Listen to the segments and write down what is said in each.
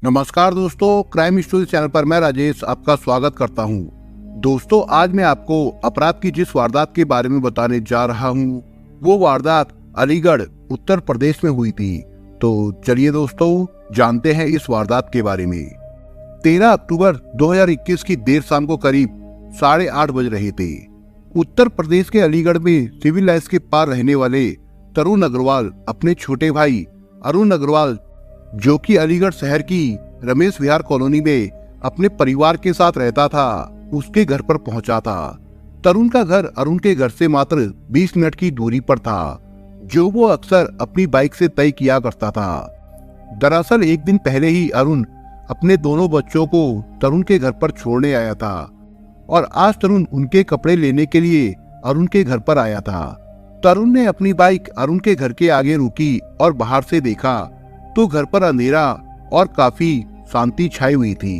नमस्कार दोस्तों, crime story channel पर मैं राजेश आपका स्वागत करता हूं। दोस्तों, आज मैं आपको अपराध की जिस वारदात के बारे में बताने जा रहा हूं, वो वारदात अलीगढ़ उत्तर प्रदेश में हुई थी। तो चलिए दोस्तों, जानते हैं इस वारदात के बारे में। 13 अक्टूबर 2021 की देर शाम को करीब 8:30 बज रहे थे। उत्तर प्रदेश के अलीगढ़ में सिविल लाइंस के पार रहने वाले तरुण अग्रवाल अपने छोटे भाई अरुण अग्रवाल, जो कि अलीगढ़ शहर की रमेश विहार कॉलोनी में अपने परिवार के साथ रहता था, उसके घर पर पहुंचा था। तरुण का घर अरुण के घर से मात्र 20 मिनट की दूरी पर था, जो वो अक्सर अपनी बाइक से तय किया करता था। दरअसल एक दिन पहले ही अरुण अपने दोनों बच्चों को तरुण के घर पर छोड़ने आया था और आज तरुण उनके कपड़े लेने के लिए अरुण के घर पर आया था। तरुण ने अपनी बाइक अरुण के घर के आगे रोकी और बाहर से देखा तो घर पर अंधेरा और काफी शांति छाई हुई थी।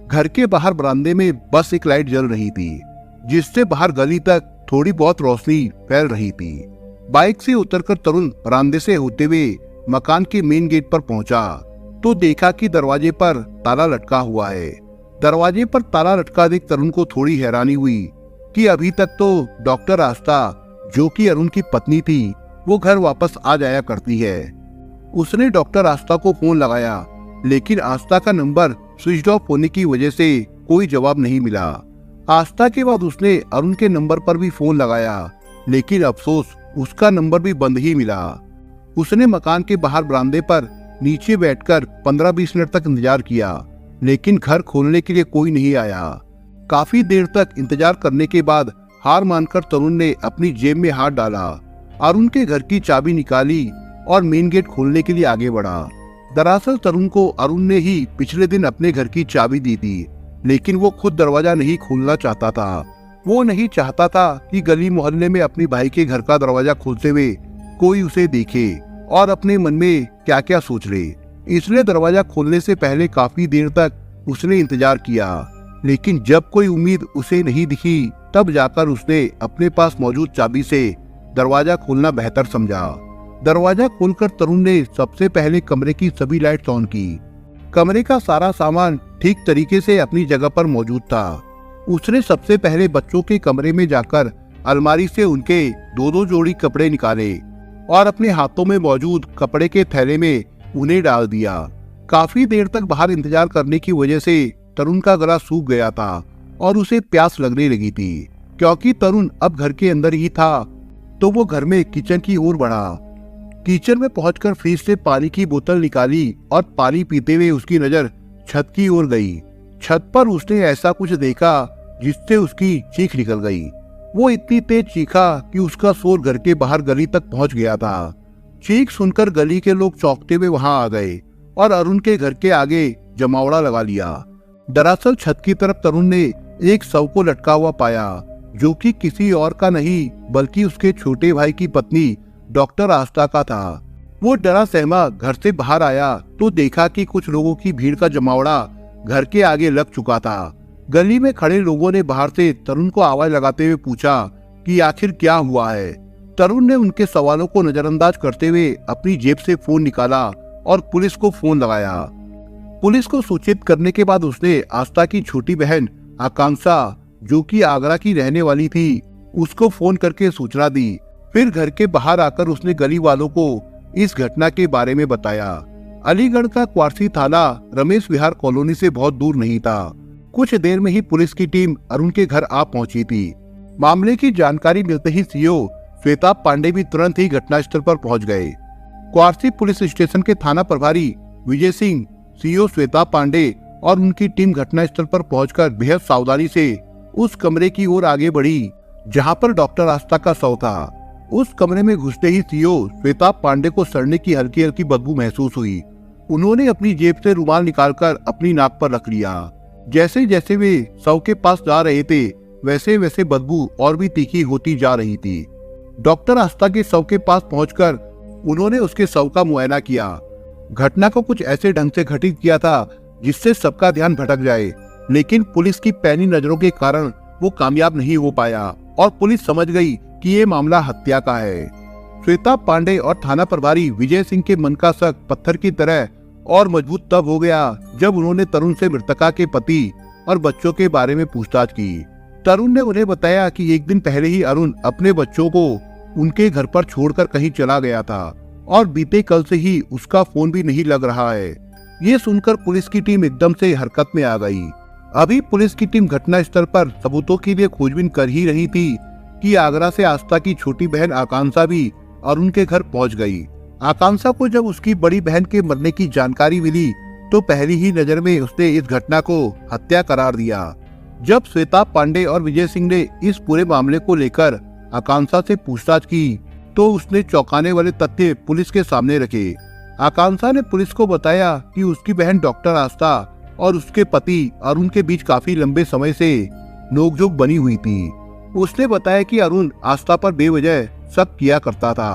घर के बाहर बरामदे में बस एक लाइट जल रही थी, जिससे बाहर गली तक थोड़ी बहुत रोशनी फैल रही थी। बाइक से उतरकर तरुण बरामदे से होते हुए मकान के मेन गेट पर पहुंचा तो देखा कि दरवाजे पर ताला लटका हुआ है। दरवाजे पर ताला लटका देख तरुण को थोड़ी हैरानी हुई कि अभी तक तो डॉक्टर आस्था, जो कि अरुण की पत्नी थी, वो घर वापस आ जाया करती है। उसने डॉक्टर आस्था को फोन लगाया, लेकिन आस्था का नंबर स्विच ऑफ होने की वजह से कोई जवाब नहीं मिला। आस्था के बाद उसने अरुण के नंबर पर भी फोन लगाया, लेकिन अफसोस उसका नंबर भी बंद ही मिला। उसने मकान के बाहर बरामदे पर नीचे बैठकर 15-20 मिनट तक इंतजार किया, लेकिन घर खोलने के लिए कोई नहीं आया। काफी देर तक इंतजार करने के बाद हार मानकर तरुण ने अपनी जेब में हाथ डाला, अरुण के घर की चाबी निकाली और मेन गेट खोलने के लिए आगे बढ़ा। दरअसल तरुण को अरुण ने ही पिछले दिन अपने घर की चाबी दी थी, लेकिन वो खुद दरवाजा नहीं खोलना चाहता था। वो नहीं चाहता था कि गली मोहल्ले में अपने भाई के घर का दरवाजा खोलते हुए कोई उसे देखे और अपने मन में क्या क्या सोच ले। इसलिए दरवाजा खोलने से पहले काफी देर तक उसने इंतजार किया, लेकिन जब कोई उम्मीद उसे नहीं दिखी, तब जाकर उसने अपने पास मौजूद चाबी से दरवाजा खोलना बेहतर समझा। दरवाजा खोलकर तरुण ने सबसे पहले कमरे की सभी लाइट्स ऑन की। कमरे का सारा सामान ठीक तरीके से अपनी जगह पर मौजूद था। उसने सबसे पहले बच्चों के कमरे में जाकर अलमारी से उनके 2-2 जोड़ी कपड़े निकाले और अपने हाथों में मौजूद कपड़े के थैले में उन्हें डाल दिया। काफी देर तक बाहर इंतजार करने की वजह से तरुण का गला सूख गया था और उसे प्यास लगने लगी थी। क्योंकि तरुण अब घर के अंदर ही था, तो वो घर में किचन की ओर बढ़ा। किचन में पहुंचकर फ्रिज से पानी की बोतल निकाली और पानी पीते हुए उसकी नजर छत की ओर गई। छत पर उसने ऐसा कुछ देखा जिससे उसकी चीख निकल गई। वो इतनी तेज चीखा कि उसका शोर घर के बाहर गली तक पहुंच गया था। चीख सुनकर गली के लोग चौंकते हुए वहां आ गए और अरुण के घर के आगे जमावड़ा लगा लिया। दरअसल छत की तरफ तरुण ने एक शव को लटका हुआ पाया, जो कि किसी और का नहीं बल्कि उसके छोटे भाई की पत्नी डॉक्टर आस्था का था। वो डरा सहमा घर से बाहर आया तो देखा कि कुछ लोगों की भीड़ का जमावड़ा घर के आगे लग चुका था। गली में खड़े लोगों ने बाहर से तरुण को आवाज लगाते हुए पूछा कि आखिर क्या हुआ है। तरुण ने उनके सवालों को नजरअंदाज करते हुए अपनी जेब से फोन निकाला और पुलिस को फोन लगाया। पुलिस को सूचित करने के बाद उसने आस्था की छोटी बहन आकांक्षा, जो कि आगरा की रहने वाली थी, उसको फोन करके सूचना दी। फिर घर के बाहर आकर उसने गली वालों को इस घटना के बारे में बताया। अलीगढ़ का क्वार्सी थाना रमेश विहार कॉलोनी से बहुत दूर नहीं था। कुछ देर में ही पुलिस की टीम अरुण के घर आ पहुंची थी। मामले की जानकारी मिलते ही सीओ श्वेता पांडे भी तुरंत ही घटनास्थल पर पहुंच गए। क्वार्सी पुलिस स्टेशन के थाना प्रभारी विजय सिंह, सीओ श्वेता पांडे और उनकी टीम घटनास्थल पर पहुंचकर बेहद सावधानी से उस कमरे की ओर आगे बढ़ी जहां पर डॉक्टर आस्था का शव था। उस कमरे में घुसते ही सीओ श्वेता पांडे को सड़ने की हल्की हल्की बदबू महसूस हुई। उन्होंने अपनी जेब से रुमाल निकालकर अपनी नाक पर रख लिया। जैसे जैसे वे शव के पास जा रहे थे, वैसे वैसे बदबू और भी तीखी होती जा रही थी। डॉक्टर आस्था के शव के पास पहुंचकर उन्होंने उसके शव का मुआयना किया। घटना को कुछ ऐसे ढंग से घटित किया था जिससे सबका ध्यान भटक जाए, लेकिन पुलिस की पैनी नजरों के कारण वो कामयाब नहीं हो पाया और पुलिस समझ गई कि ये मामला हत्या का है। श्वेता पांडे और थाना प्रभारी विजय सिंह के मन का शक पत्थर की तरह और मजबूत तब हो गया जब उन्होंने तरुण से मृतका के पति और बच्चों के बारे में पूछताछ की। तरुण ने उन्हें बताया कि एक दिन पहले ही अरुण अपने बच्चों को उनके घर पर छोड़कर कहीं चला गया था और बीते कल से ही उसका फोन भी नहीं लग रहा है। ये सुनकर पुलिस की टीम एकदम से हरकत में आ गई। अभी पुलिस की टीम घटना स्थल पर सबूतों के लिए खोजबीन कर ही रही थी कि आगरा से आस्था की छोटी बहन आकांक्षा भी अरुण के घर पहुंच गई। आकांक्षा को जब उसकी बड़ी बहन के मरने की जानकारी मिली तो पहली ही नजर में उसने इस घटना को हत्या करार दिया। जब श्वेता पांडे और विजय सिंह ने इस पूरे मामले को लेकर आकांक्षा से पूछताछ की तो उसने चौंकाने वाले तथ्य पुलिस के सामने रखे। आकांक्षा ने पुलिस को बताया कि उसकी बहन डॉक्टर आस्था और उसके पति अरुण के बीच काफी लंबे समय से नोकझोंक बनी हुई थी। उसने बताया कि अरुण आस्था पर बेवजह शक किया करता था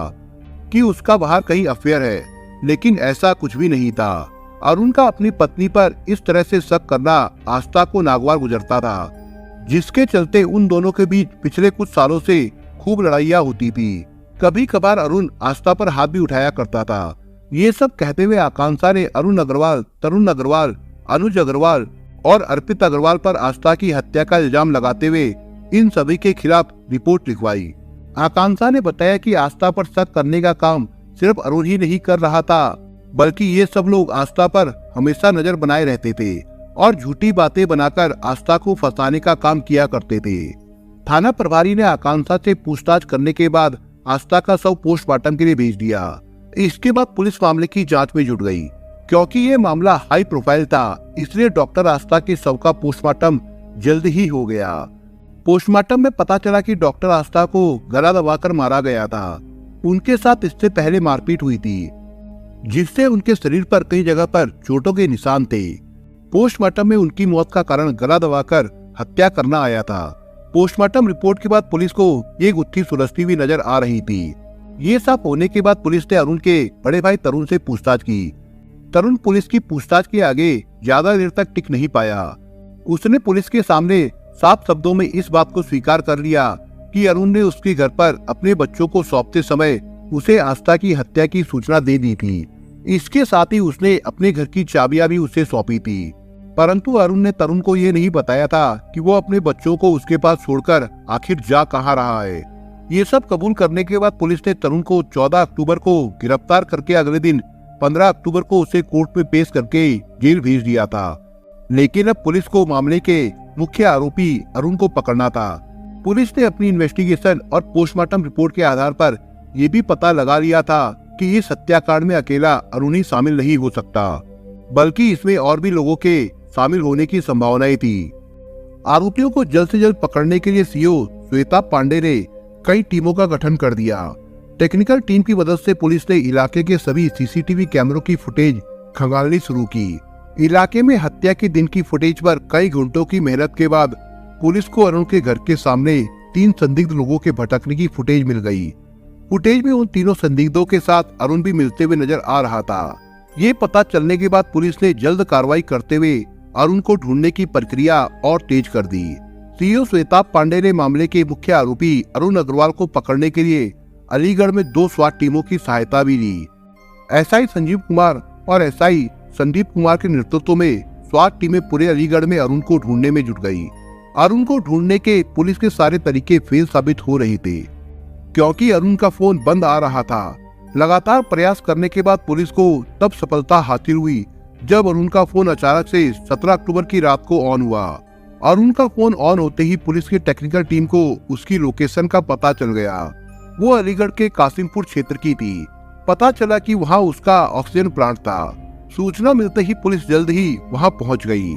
कि उसका बाहर कहीं अफेयर है, लेकिन ऐसा कुछ भी नहीं था। अरुण का अपनी पत्नी पर इस तरह से शक करना आस्था को नागवार गुजरता था, जिसके चलते उन दोनों के बीच पिछले कुछ सालों से खूब लड़ाइयाँ होती थी। कभी कभार अरुण आस्था पर हाथ भी उठाया करता था। ये सब कहते हुए आकांक्षा ने अरुण अग्रवाल, तरुण अग्रवाल, अनुज अग्रवाल और अर्पित अग्रवाल पर आस्था की हत्या का इल्जाम लगाते हुए इन सभी के खिलाफ रिपोर्ट लिखवाई। आकांक्षा ने बताया कि आस्था पर शक करने का काम सिर्फ अरुण ही नहीं कर रहा था, बल्कि ये सब लोग आस्था पर हमेशा नजर बनाए रहते थे और झूठी बातें बनाकर आस्था को फंसाने का काम किया करते थे। थाना प्रभारी ने आकांक्षा से पूछताछ करने के बाद आस्था का शव पोस्टमार्टम के लिए भेज दिया। इसके बाद पुलिस मामले की जांच में जुट गई। क्योंकि ये मामला हाई प्रोफाइल था, इसलिए डॉक्टर आस्था के शव का पोस्टमार्टम जल्द ही हो गया। पोस्टमार्टम में पता चला कि डॉक्टर आस्था को गला दबाकर मारा गया था। उनके साथ इससे पहले मारपीट हुई थी, जिससे उनके शरीर पर कई जगह पर चोटों के निशान थे। पोस्टमार्टम में उनकी मौत का कारण गला दबाकर हत्या करना आया था। पोस्टमार्टम रिपोर्ट के बाद पुलिस को ये गुत्थी सुलझती हुई नजर आ रही थी। ये साफ होने के बाद पुलिस ने अरुण के बड़े भाई तरुण से पूछताछ की। तरुण पुलिस की पूछताछ के आगे ज्यादा देर तक टिक नहीं पाया। उसने पुलिस के सामने साफ शब्दों में इस बात को स्वीकार कर लिया कि अरुण ने उसके घर पर अपने बच्चों को सौंपते समय उसे आस्था की हत्या की सूचना दे दी थी। इसके साथ ही उसने अपने घर की चाबियां भी उसे सौंपी थी। परंतु अरुण ने तरुण को ये नहीं बताया था कि वो अपने बच्चों को उसके पास छोड़कर आखिर जा कहाँ रहा है। ये सब कबूल करने के बाद पुलिस ने तरुण को 14 अक्टूबर को गिरफ्तार करके अगले दिन 15 अक्टूबर को उसे कोर्ट में पेश करके जेल भेज दिया था। लेकिन अब पुलिस को मामले के मुख्य आरोपी अरुण को पकड़ना था। पुलिस ने अपनी इन्वेस्टिगेशन और पोस्टमार्टम रिपोर्ट के आधार पर यह भी पता लगा लिया था कि इस हत्याकांड में अकेला अरुण ही शामिल नहीं हो सकता, बल्कि इसमें और भी लोगों के शामिल होने की संभावनाएं थी। आरोपियों को जल्द से जल्द पकड़ने के लिए सीओ श्वेता पांडे ने कई टीमों का गठन कर दिया। टेक्निकल टीम की मदद से पुलिस ने इलाके के सभी सीसीटीवी कैमरों की फुटेज खंगालनी शुरू की। इलाके में हत्या के दिन की फुटेज पर कई घंटों की मेहनत के बाद पुलिस को अरुण के घर के सामने 3 संदिग्ध लोगों के भटकने की फुटेज मिल गई। फुटेज में उन तीनों संदिग्धों के साथ अरुण भी मिलते हुए नजर आ रहा था। ये पता चलने के बाद पुलिस ने जल्द कार्रवाई करते हुए अरुण को ढूंढने की प्रक्रिया और तेज कर दी। सीओ श्वेता पांडे ने मामले के मुख्य आरोपी अरुण अग्रवाल को पकड़ने के लिए अलीगढ़ में 2 स्वाट टीमों की सहायता भी ली। एसआई संजीव कुमार और एसआई संदीप कुमार के नेतृत्व में स्वाट टीमें पूरे अलीगढ़ में अरुण को ढूंढने में जुट गई। अरुण को ढूंढने के पुलिस के सारे तरीके फेल साबित हो रहे थे, क्योंकि अरुण का फोन बंद आ रहा था। लगातार प्रयास करने के बाद पुलिस को तब सफलता हासिल हुई जब अरुण का फोन अचानक से 17 अक्टूबर की रात को ऑन हुआ। अरुण का फोन ऑन होते ही पुलिस की टेक्निकल टीम को उसकी लोकेशन का पता चल गया। वो अलीगढ़ के कासिमपुर क्षेत्र की थी। पता चला कि वहाँ उसका ऑक्सीजन प्लांट था। सूचना मिलते ही पुलिस जल्द ही वहाँ पहुँच गई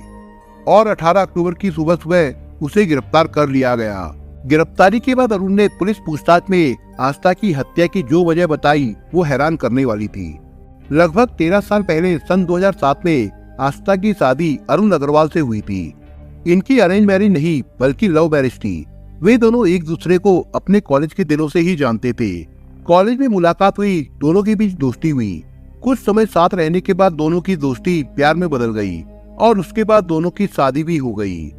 और 18 अक्टूबर की सुबह सुबह उसे गिरफ्तार कर लिया गया। गिरफ्तारी के बाद अरुण ने पुलिस पूछताछ में आस्था की हत्या की जो वजह बताई वो हैरान करने वाली थी। लगभग 13 साल पहले सन 2007 में आस्था की शादी अरुण अग्रवाल से हुई थी। इनकी अरेंज मैरिज नहीं बल्कि लव मैरिज थी। वे दोनों एक दूसरे को अपने कॉलेज के दिनों से ही जानते थे। कॉलेज में मुलाकात हुई, दोनों के बीच दोस्ती हुई। कुछ समय साथ रहने के बाद दोनों की दोस्ती प्यार में बदल गई और उसके बाद दोनों की शादी भी हो गई।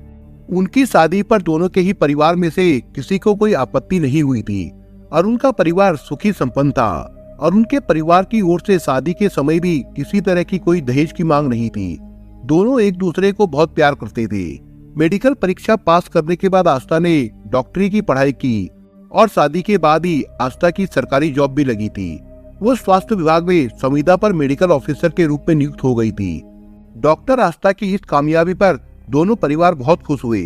उनकी शादी पर दोनों के ही परिवार में से किसी को कोई आपत्ति नहीं हुई थी। अरुण का परिवार सुखी संपन्न था। और उनके परिवार की ओर से शादी के समय भी किसी तरह की कोई दहेज की मांग नहीं थी। दोनों एक दूसरे को बहुत प्यार करते थे। मेडिकल परीक्षा पास करने के बाद आस्था ने डॉक्टरी की पढ़ाई की और शादी के बाद ही आस्था की सरकारी जॉब भी लगी थी। वो स्वास्थ्य विभाग में संविदा पर मेडिकल ऑफिसर के रूप में नियुक्त हो गई थी। डॉक्टर आस्था की इस कामयाबी पर दोनों परिवार बहुत खुश हुए।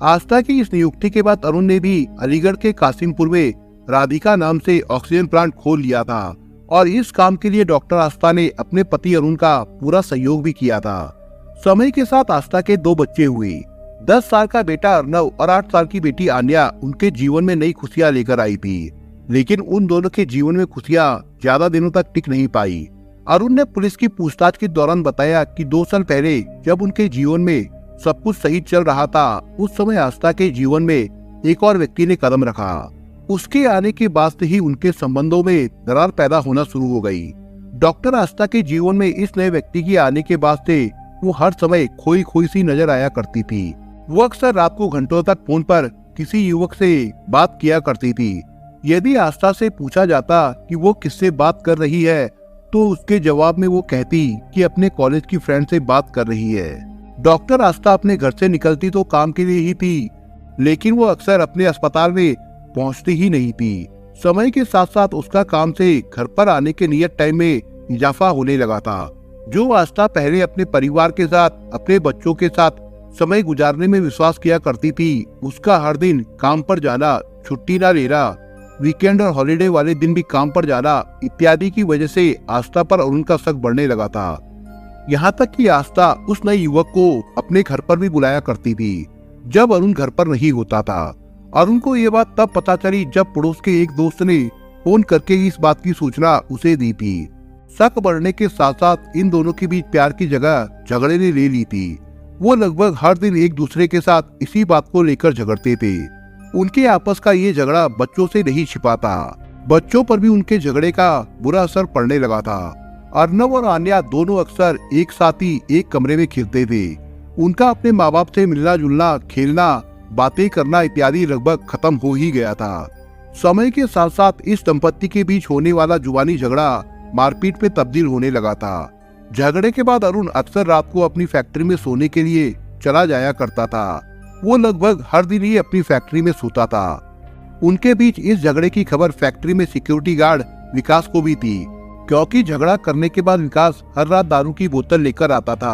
आस्था की इस नियुक्ति के बाद अरुण ने भी अलीगढ़ के कासिमपुर में राधिका नाम से ऑक्सीजन प्लांट खोल लिया था और इस काम के लिए डॉक्टर आस्था ने अपने पति अरुण का पूरा सहयोग भी किया था। समय के साथ आस्था के 2 बच्चे हुए। 10 साल का बेटा अर्नव और 8 साल की बेटी आन्या उनके जीवन में नई खुशियां लेकर आई थी, लेकिन उन दोनों के जीवन में खुशियां ज्यादा दिनों तक टिक नहीं पाई। अरुण ने पुलिस की पूछताछ के दौरान बताया कि 2 साल पहले जब उनके जीवन में सब कुछ सही चल रहा था, उस समय आस्था के जीवन में एक और व्यक्ति ने कदम रखा। उसके आने के बाद से ही उनके संबंधों में दरार पैदा होना शुरू हो गई। डॉक्टर आस्था के जीवन में इस नए व्यक्ति के आने के बाद से वो हर समय खोई खोई सी नजर आया करती थी। वो अक्सर रात को घंटों तक फोन पर किसी युवक से बात किया करती थी। यदि आस्था से पूछा जाता कि वो किससे बात कर रही है, तो उसके जवाब में वो कहती कि अपने कॉलेज की फ्रेंड से बात कर रही है। डॉक्टर आस्था अपने घर से निकलती तो काम के लिए ही थी, लेकिन वो अक्सर अपने अस्पताल में पहुंचती ही नहीं थी। समय के साथ साथ उसका काम से घर पर आने के नियत टाइम में इजाफा होने लगा था। जो आस्था पहले अपने परिवार के साथ, अपने बच्चों के साथ समय गुजारने में विश्वास किया करती थी, उसका हर दिन काम पर जाना, छुट्टी न लेना, वीकेंड और हॉलिडे वाले दिन भी काम पर जाना इत्यादि की वजह से आस्था पर अरुण का शक बढ़ने लगा था। यहाँ तक कि आस्था उस नए युवक को अपने घर पर भी बुलाया करती थी जब अरुण घर पर नहीं होता था। अरुण को ये बात तब पता चली जब पड़ोस के एक दोस्त ने फोन करके इस बात की सूचना उसे दी थी। शक बढ़ने के साथ साथ इन दोनों के बीच प्यार की जगह झगड़े ने ले ली थी। वो लगभग हर दिन एक दूसरे के साथ इसी बात को लेकर झगड़ते थे। उनके आपस का ये झगड़ा बच्चों से नहीं छिपा था। बच्चों पर भी उनके झगड़े का बुरा असर पड़ने लगा था। अर्नव और आन्या दोनों अक्सर एक साथ ही एक कमरे में खेलते थे। उनका अपने माँ बाप से मिलना जुलना, खेलना, बातें करना इत्यादि लगभग खत्म हो ही गया था। समय के साथ साथ इस दंपत्ति के बीच होने वाला जुबानी झगड़ा मारपीट में तब्दील होने लगा था। झगड़े के बाद अरुण अक्सर रात को अपनी फैक्ट्री में सोने के लिए चला जाया करता था। वो लगभग हर दिन ही अपनी फैक्ट्री में सोता था। उनके बीच इस झगड़े की खबर फैक्ट्री में सिक्योरिटी गार्ड विकास को भी थी, क्योंकि झगड़ा करने के बाद विकास हर रात दारू की बोतल लेकर आता था।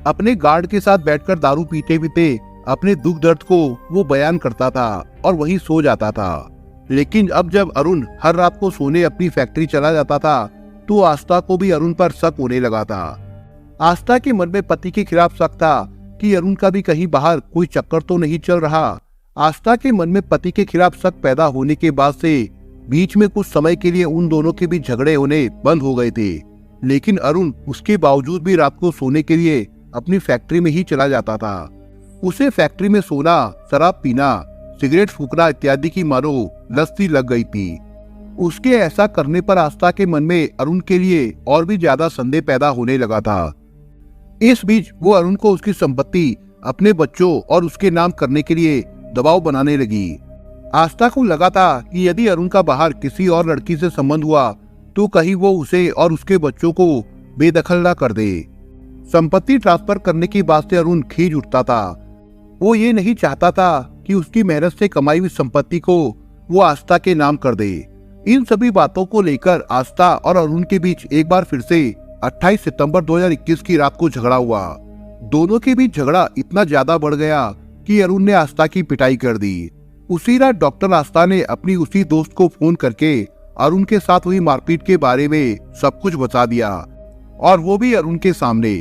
अपने गार्ड के साथ बैठकर दारू पीते पीते अपने दुख दर्द को वो बयान करता था और वहीं सो जाता था। लेकिन अब जब अरुण हर रात को सोने अपनी फैक्ट्री चला जाता था, तो आस्था को भी अरुण पर शक होने लगा था। आस्था के मन में पति के खिलाफ शक था कि अरुण का भी कहीं बाहर कोई चक्कर तो नहीं चल रहा। आस्था के मन में पति के खिलाफ शक पैदा होने के बाद से बीच में कुछ समय के लिए उन दोनों के बीच झगड़े होने बंद हो गए थे। लेकिन अरुण उसके बावजूद भी रात को सोने के लिए अपनी फैक्ट्री में ही चला जाता था। उसे फैक्ट्री में सोना, शराब पीना, सिगरेट फूकना इत्यादि की मानो लस्सी लग गई थी। उसके ऐसा करने पर आस्था के मन में अरुण के लिए और भी ज्यादा संदेह पैदा होने लगा था। इस बीच वो अरुण को उसकी संपत्ति अपने बच्चों और उसके नाम करने के लिए दबाव बनाने लगी। आस्था को लगा था कि यदि अरुण का बाहर किसी और लड़की से संबंध हुआ तो कहीं वो उसे और उसके बच्चों को बेदखल न कर दे। संपत्ति ट्रांसफर करने की बात से अरुण खींच उठता था। वो ये नहीं चाहता था कि उसकी मेहनत से कमाई हुई संपत्ति को वो आस्था के नाम कर दे। इन सभी बातों को लेकर आस्था और अरुण के बीच एक बार फिर से 28 सितंबर 2021 की रात को झगड़ा हुआ। दोनों के बीच झगड़ा इतना ज्यादा बढ़ गया कि अरुण ने आस्था की पिटाई कर दी। उसी रात डॉक्टर आस्था ने अपनी उसी दोस्त को फोन करके अरुण के साथ हुई मारपीट के बारे में सब कुछ बता दिया, और वो भी अरुण के सामने।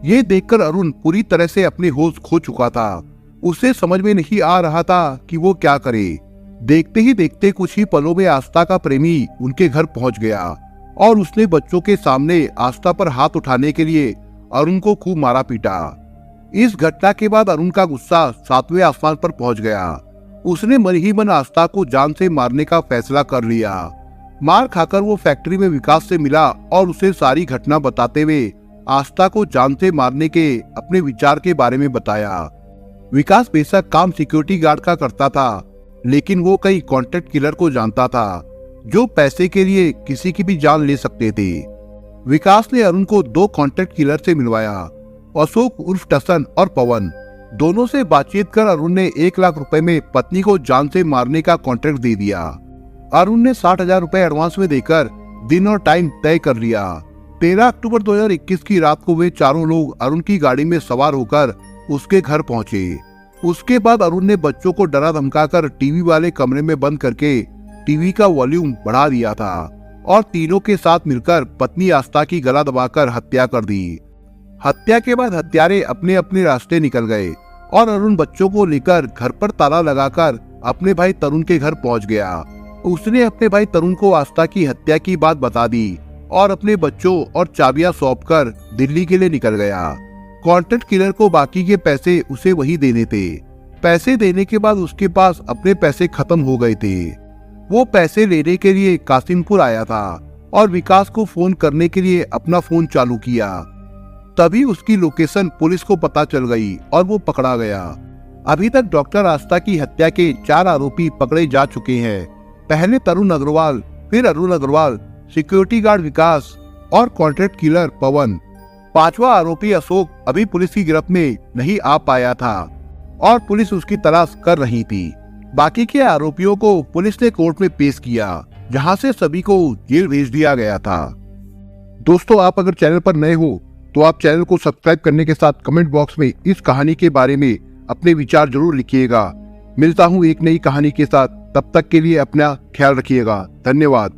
ये देखकर अरुण पूरी तरह से अपने होश खो चुका था। उसे समझ में नहीं आ रहा था कि वो क्या करे। देखते ही देखते कुछ ही पलों में आस्था का प्रेमी उनके घर पहुंच गया और उसने बच्चों के सामने आस्था पर हाथ उठाने के लिए अरुण को खूब मारा पीटा। इस घटना के बाद अरुण का गुस्सा 7वें आसमान पर पहुंच गया। उसने मन ही मन आस्था को जान से मारने का फैसला कर लिया। मार खाकर वो फैक्ट्री में विकास से मिला और उसे सारी घटना बताते हुए आस्था को जान से मारने के अपने विचार के बारे में बताया। विकास बेशक काम सिक्योरिटी गार्ड का करता था, लेकिन वो कई कॉन्ट्रैक्ट किलर को जानता था जो पैसे के लिए किसी की भी जान ले सकते थे। विकास ने अरुण को 2 कॉन्ट्रैक्ट किलर से मिलवाया, अशोक उर्फ टसन और पवन। दोनों से बातचीत कर अरुण ने 1 लाख रुपए में पत्नी को जान से मारने का कॉन्ट्रैक्ट दे दिया। अरुण ने 60,000 रुपए एडवांस में देकर दिन और टाइम तय कर लिया। 13 अक्टूबर 2021 की रात को वे चारों लोग अरुण की गाड़ी में सवार होकर उसके घर पहुंचे। उसके बाद अरुण ने बच्चों को डरा धमकाकर टीवी वाले कमरे में बंद करके टीवी का वॉल्यूम बढ़ा दिया था और तीनों के साथ मिलकर पत्नी आस्था की गला दबाकर हत्या कर दी। हत्या के बाद हत्यारे अपने अपने रास्ते निकल गए और अरुण बच्चों को लेकर घर पर ताला लगाकर अपने भाई तरुण के घर पहुंच गया। उसने अपने भाई तरुण को आस्था की हत्या की बात बता दी और अपने बच्चों और चाबियां सौंपकर दिल्ली के लिए निकल गया। कॉन्ट्रैक्ट किलर को बाकी के पैसे उसे वही देने थे। पैसे देने के बाद उसके पास अपने पैसे खत्म हो गए थे। वो पैसे लेने के लिए कासिमपुर आया था और विकास को फोन करने के लिए अपना फोन चालू किया। तभी उसकी लोकेशन पुलिस को पता चल गई और वो पकड़ा गया। अभी तक डॉक्टर आस्था की हत्या के 4 आरोपी पकड़े जा चुके हैं। पहले तरुण अग्रवाल, फिर अरुण अग्रवाल, सिक्योरिटी गार्ड विकास और कॉन्ट्रैक्ट किलर पवन। 5वां आरोपी अशोक अभी पुलिस की गिरफ्त में नहीं आ पाया था और पुलिस उसकी तलाश कर रही थी। बाकी के आरोपियों को पुलिस ने कोर्ट में पेश किया, जहां से सभी को जेल भेज दिया गया था। दोस्तों, आप अगर चैनल पर नए हो तो आप चैनल को सब्सक्राइब करने के साथ कमेंट बॉक्स में इस कहानी के बारे में अपने विचार जरूर लिखिएगा। मिलता हूं एक नई कहानी के साथ, तब तक के लिए अपना ख्याल रखिएगा। धन्यवाद।